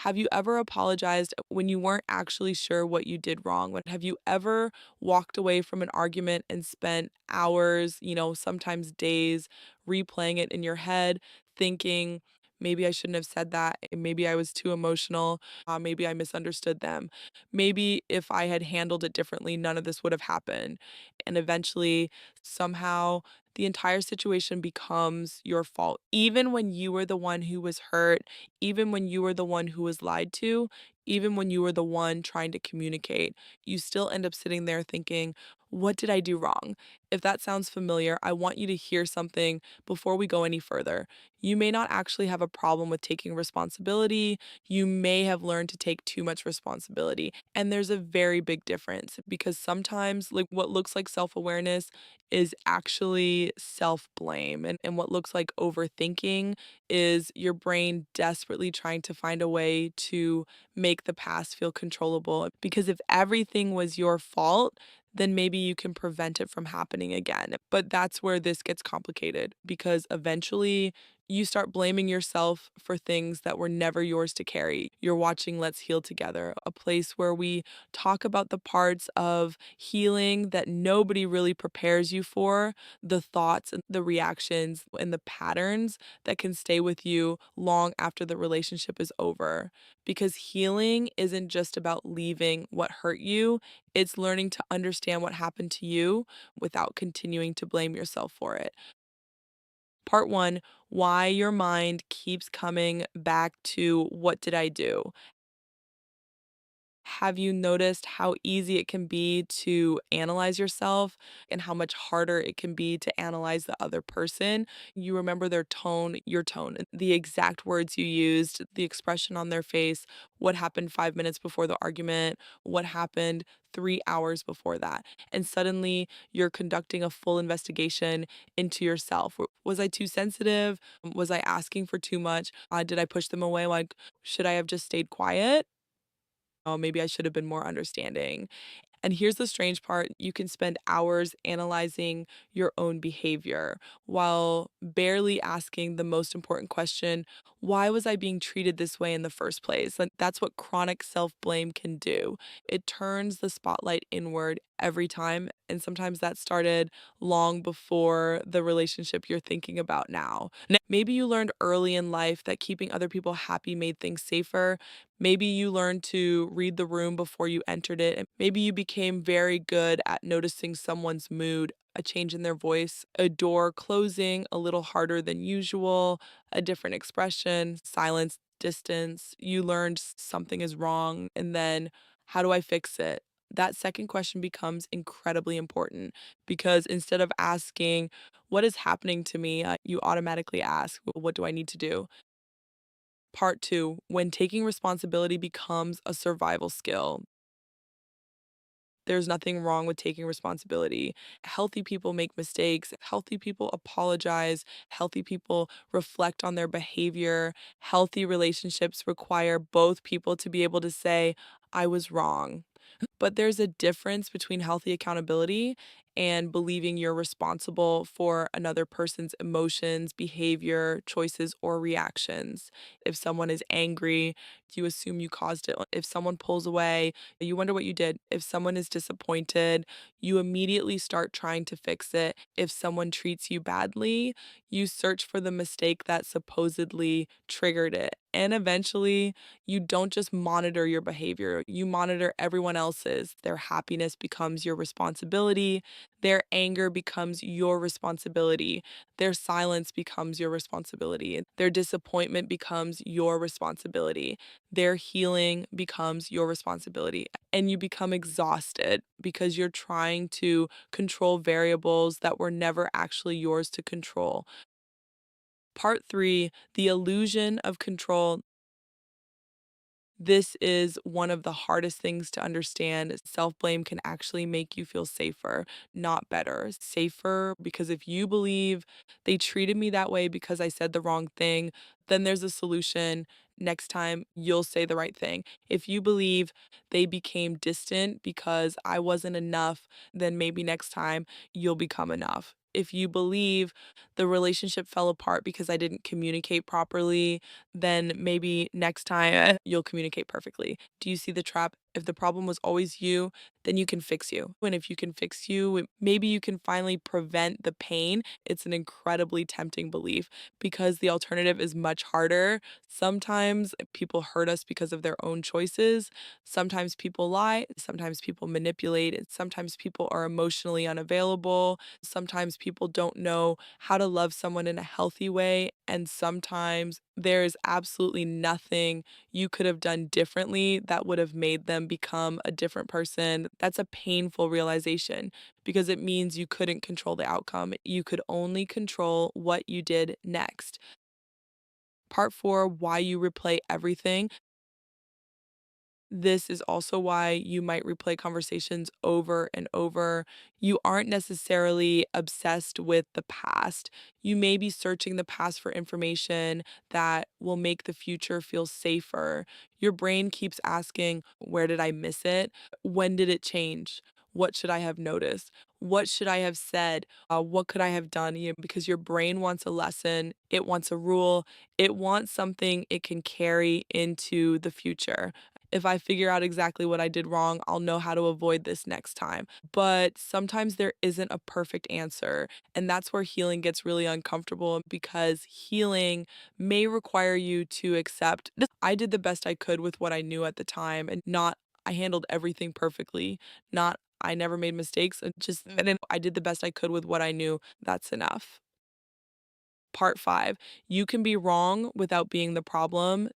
Have you ever apologized when you weren't actually sure what you did wrong? Have you ever walked away from an argument and spent hours, sometimes days, replaying it in your head, thinking, maybe I shouldn't have said that. Maybe I was too emotional. Maybe I misunderstood them. Maybe if I had handled it differently, none of this would have happened. And eventually, somehow, the entire situation becomes your fault. Even when you were the one who was hurt, even when you were the one who was lied to, even when you were the one trying to communicate, you still end up sitting there thinking, what did I do wrong? If that sounds familiar, I want you to hear something before we go any further. You may not actually have a problem with taking responsibility. You may have learned to take too much responsibility. And there's a very big difference because sometimes, like what looks like self awareness is actually self blame. And what looks like overthinking is your brain desperately trying to find a way to make the past feel controllable. Because if everything was your fault, then maybe you can prevent it from happening again. But that's where this gets complicated because eventually you start blaming yourself for things that were never yours to carry. You're watching Let's Heal Together, a place where we talk about the parts of healing that nobody really prepares you for, the thoughts and the reactions and the patterns that can stay with you long after the relationship is over. Because healing isn't just about leaving what hurt you, it's learning to understand what happened to you without continuing to blame yourself for it. Part one, why your mind keeps coming back to what did I do? Have you noticed how easy it can be to analyze yourself and how much harder it can be to analyze the other person? You remember their tone, your tone, the exact words you used, the expression on their face, what happened 5 minutes before the argument, what happened 3 hours before that. And suddenly you're conducting a full investigation into yourself. Was I too sensitive? Was I asking for too much? Did I push them away? Like, should I have just stayed quiet? Oh, maybe I should have been more understanding. And here's the strange part, you can spend hours analyzing your own behavior while barely asking the most important question, why was I being treated this way in the first place? And that's what chronic self-blame can do. It turns the spotlight inward every time, and sometimes that started long before the relationship you're thinking about now. Maybe you learned early in life that keeping other people happy made things safer. Maybe you learned to read the room before you entered it. And maybe you became very good at noticing someone's mood, a change in their voice, a door closing a little harder than usual, a different expression, silence, distance. You learned something is wrong. And then, how do I fix it? That second question becomes incredibly important because instead of asking, what is happening to me? You automatically ask, what do I need to do? Part two, when taking responsibility becomes a survival skill. There's nothing wrong with taking responsibility. Healthy people make mistakes. Healthy people apologize. Healthy people reflect on their behavior. Healthy relationships require both people to be able to say, I was wrong. But there's a difference between healthy accountability and believing you're responsible for another person's emotions, behavior, choices, or reactions. If someone is angry, you assume you caused it. If someone pulls away, you wonder what you did. If someone is disappointed, you immediately start trying to fix it. If someone treats you badly, you search for the mistake that supposedly triggered it. And eventually, you don't just monitor your behavior, you monitor everyone else's. Their happiness becomes your responsibility. Their anger becomes your responsibility. Their silence becomes your responsibility. Their disappointment becomes your responsibility. Their healing becomes your responsibility. And you become exhausted because you're trying to control variables that were never actually yours to control. Part three, the illusion of control. This is one of the hardest things to understand. Self blame can actually make you feel safer, not better. Safer because if you believe they treated me that way because I said the wrong thing, then there's a solution. Next time, you'll say the right thing. If you believe they became distant because I wasn't enough, then maybe next time you'll become enough. If you believe the relationship fell apart because I didn't communicate properly, then maybe next time you'll communicate perfectly. Do you see the trap? If the problem was always you, then you can fix you. And if you can fix you, maybe you can finally prevent the pain. It's an incredibly tempting belief because the alternative is much harder. Sometimes people hurt us because of their own choices. Sometimes people lie. Sometimes people manipulate. And sometimes people are emotionally unavailable. Sometimes people don't know how to love someone in a healthy way. And sometimes there's absolutely nothing you could have done differently that would have made them become a different person. That's a painful realization because it means you couldn't control the outcome. You could only control what you did next. Part four, why you replay everything. This is also why you might replay conversations over and over. You aren't necessarily obsessed with the past. You may be searching the past for information that will make the future feel safer. Your brain keeps asking, where did I miss it? When did it change? What should I have noticed? What should I have said? What could I have done? Because your brain wants a lesson, it wants a rule, it wants something it can carry into the future. If I figure out exactly what I did wrong, I'll know how to avoid this next time. But sometimes there isn't a perfect answer. And that's where healing gets really uncomfortable because healing may require you to accept this. I did the best I could with what I knew at the time and not I handled everything perfectly, not I never made mistakes. Just and then I did the best I could with what I knew. That's enough. Part five, you can be wrong without being the problem.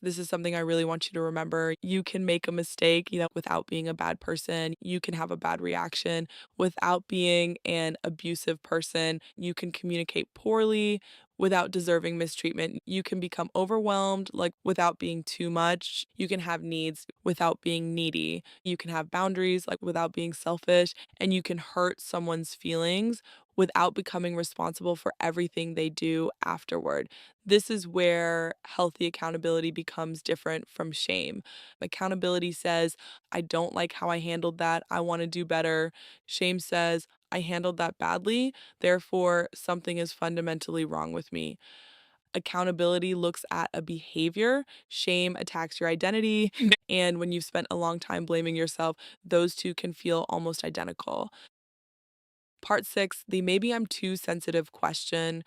This is something I really want you to remember. You can make a mistake, without being a bad person. You can have a bad reaction without being an abusive person. You can communicate poorly without deserving mistreatment. You can become overwhelmed, like without being too much. You can have needs without being needy. You can have boundaries, like without being selfish. And you can hurt someone's feelings without becoming responsible for everything they do afterward. This is where healthy accountability becomes different from shame. Accountability says, I don't like how I handled that. I want to do better. Shame says, I handled that badly. Therefore, something is fundamentally wrong with me. Accountability looks at a behavior. Shame attacks your identity. And when you've spent a long time blaming yourself, those two can feel almost identical. Part six, the maybe I'm too sensitive question.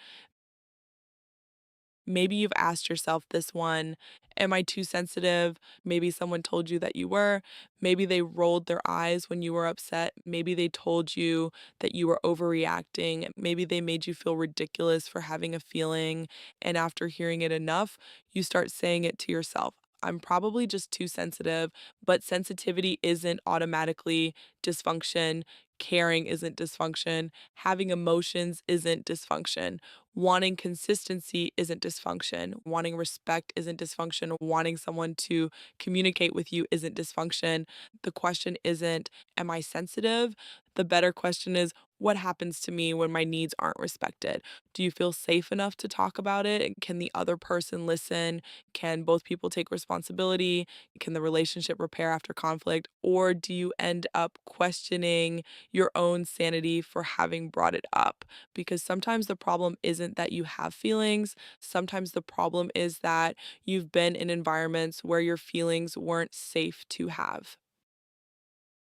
Maybe you've asked yourself this one, am I too sensitive? Maybe someone told you that you were. Maybe they rolled their eyes when you were upset. Maybe they told you that you were overreacting. Maybe they made you feel ridiculous for having a feeling. And after hearing it enough, you start saying it to yourself. I'm probably just too sensitive, but sensitivity isn't automatically dysfunction. Caring isn't dysfunction. Having emotions isn't dysfunction. Wanting consistency isn't dysfunction. Wanting respect isn't dysfunction. Wanting someone to communicate with you isn't dysfunction. The question isn't, am I sensitive? The better question is, what happens to me when my needs aren't respected? Do you feel safe enough to talk about it? Can the other person listen? Can both people take responsibility? Can the relationship repair after conflict? Or do you end up questioning your own sanity for having brought it up? Because sometimes the problem isn't that you have feelings. Sometimes the problem is that you've been in environments where your feelings weren't safe to have.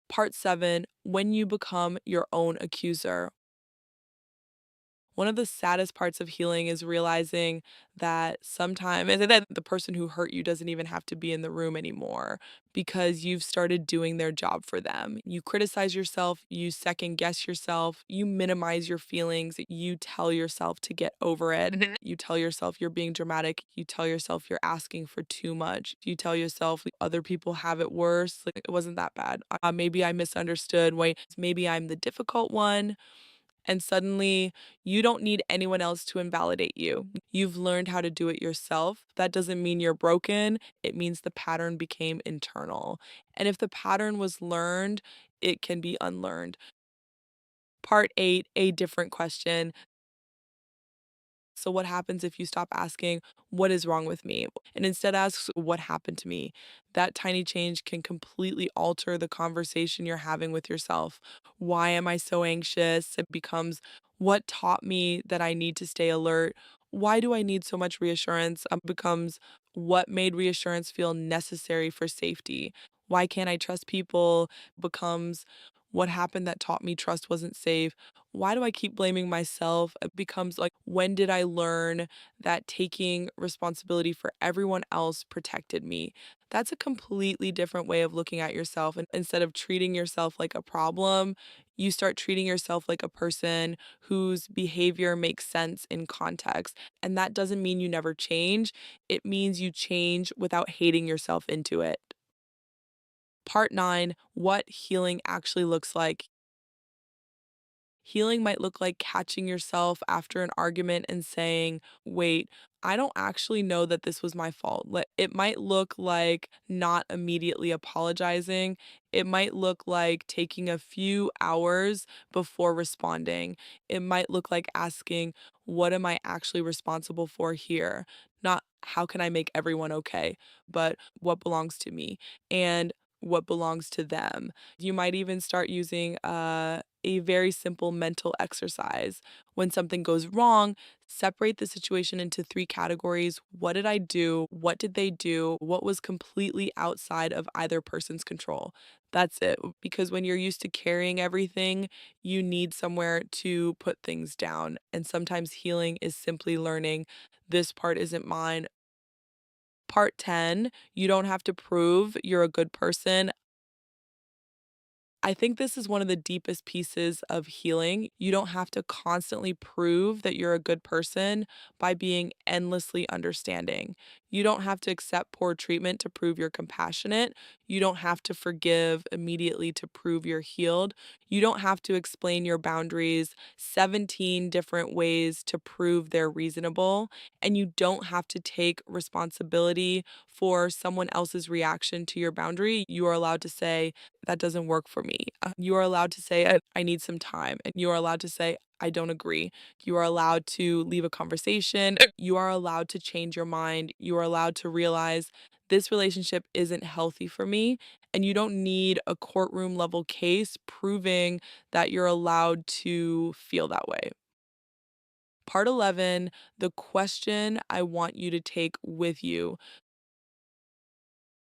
Part seven, when you become your own accuser. One of the saddest parts of healing is realizing that sometimes and that the person who hurt you doesn't even have to be in the room anymore because you've started doing their job for them. You criticize yourself, you second guess yourself, you minimize your feelings, you tell yourself to get over it. You tell yourself you're being dramatic, you tell yourself you're asking for too much. You tell yourself other people have it worse, like it wasn't that bad. Maybe I misunderstood. Wait, maybe I'm the difficult one. And suddenly, you don't need anyone else to invalidate you. You've learned how to do it yourself. That doesn't mean you're broken, it means the pattern became internal. And if the pattern was learned, it can be unlearned. Part eight, a different question. So, what happens if you stop asking, what is wrong with me? And instead asks, what happened to me? That tiny change can completely alter the conversation you're having with yourself. Why am I so anxious? It becomes, what taught me that I need to stay alert? Why do I need so much reassurance? Becomes, what made reassurance feel necessary for safety? Why can't I trust people? Becomes, what happened that taught me trust wasn't safe? Why do I keep blaming myself? It becomes like, when did I learn that taking responsibility for everyone else protected me? That's a completely different way of looking at yourself. And instead of treating yourself like a problem, you start treating yourself like a person whose behavior makes sense in context. And that doesn't mean you never change, it means you change without hating yourself into it. Part 9, what healing actually looks like. Healing might look like catching yourself after an argument and saying, wait, I don't actually know that this was my fault. It might look like not immediately apologizing. It might look like taking a few hours before responding. It might look like asking, what am I actually responsible for here? Not how can I make everyone okay, but what belongs to me and what belongs to them. You might even start using a very simple mental exercise. When something goes wrong, separate the situation into three categories. What did I do? What did they do? What was completely outside of either person's control? That's it. Because when you're used to carrying everything, you need somewhere to put things down. And sometimes healing is simply learning this part isn't mine. Part 10, you don't have to prove you're a good person. I think this is one of the deepest pieces of healing. You don't have to constantly prove that you're a good person by being endlessly understanding. You don't have to accept poor treatment to prove you're compassionate. You don't have to forgive immediately to prove you're healed. You don't have to explain your boundaries 17 different ways to prove they're reasonable. And you don't have to take responsibility for someone else's reaction to your boundary. You are allowed to say, that doesn't work for me. You are allowed to say, I need some time. And you are allowed to say, I don't agree. You are allowed to leave a conversation. You are allowed to change your mind. You are allowed to realize this relationship isn't healthy for me. And you don't need a courtroom level case proving that you're allowed to feel that way. Part 11, the question I want you to take with you.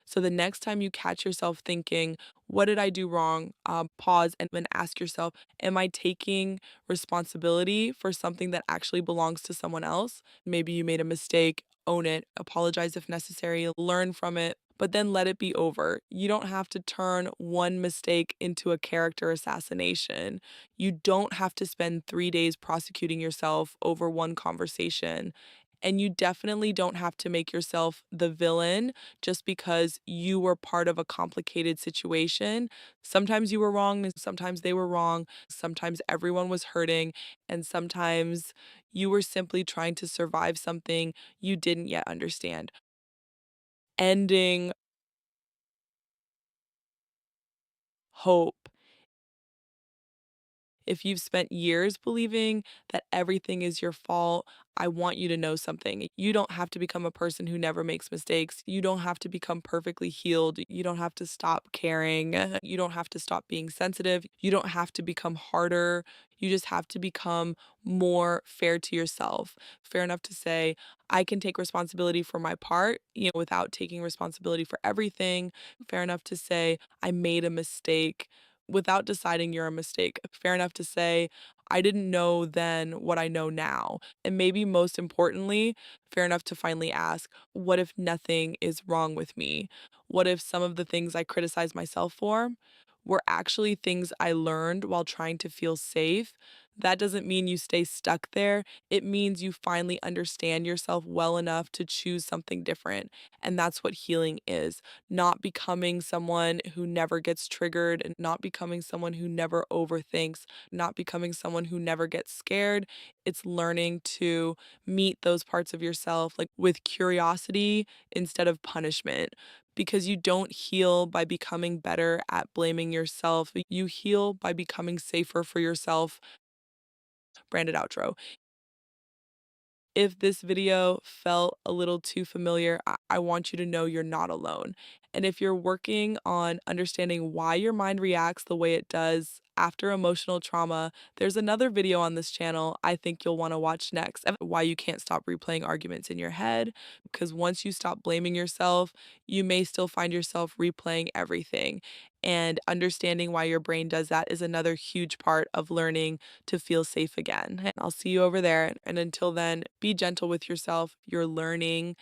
So the next time you catch yourself thinking, what did I do wrong? Pause and then ask yourself, am I taking responsibility for something that actually belongs to someone else? Maybe you made a mistake, own it, apologize if necessary, learn from it, but then let it be over. You don't have to turn one mistake into a character assassination. You don't have to spend 3 days prosecuting yourself over one conversation. And you definitely don't have to make yourself the villain just because you were part of a complicated situation. Sometimes you were wrong, and sometimes they were wrong. Sometimes everyone was hurting, and sometimes you were simply trying to survive something you didn't yet understand. Ending hope. If you've spent years believing that everything is your fault, I want you to know something. You don't have to become a person who never makes mistakes. You don't have to become perfectly healed. You don't have to stop caring. You don't have to stop being sensitive. You don't have to become harder. You just have to become more fair to yourself. Fair enough to say, I can take responsibility for my part, without taking responsibility for everything. Fair enough to say, I made a mistake without deciding you're a mistake. Fair enough to say, I didn't know then what I know now. And maybe most importantly, fair enough to finally ask, what if nothing is wrong with me? What if some of the things I criticize myself for were actually things I learned while trying to feel safe? That doesn't mean you stay stuck there. It means you finally understand yourself well enough to choose something different. And that's what healing is, not becoming someone who never gets triggered, and not becoming someone who never overthinks, not becoming someone who never gets scared. It's learning to meet those parts of yourself like with curiosity instead of punishment. Because you don't heal by becoming better at blaming yourself. You heal by becoming safer for yourself. Branded outro. If this video felt a little too familiar, I want you to know you're not alone. And if you're working on understanding why your mind reacts the way it does after emotional trauma, there's another video on this channel I think you'll want to watch next. Why you can't stop replaying arguments in your head. Because once you stop blaming yourself, you may still find yourself replaying everything. And understanding why your brain does that is another huge part of learning to feel safe again. And I'll see you over there. And until then, be gentle with yourself. You're learning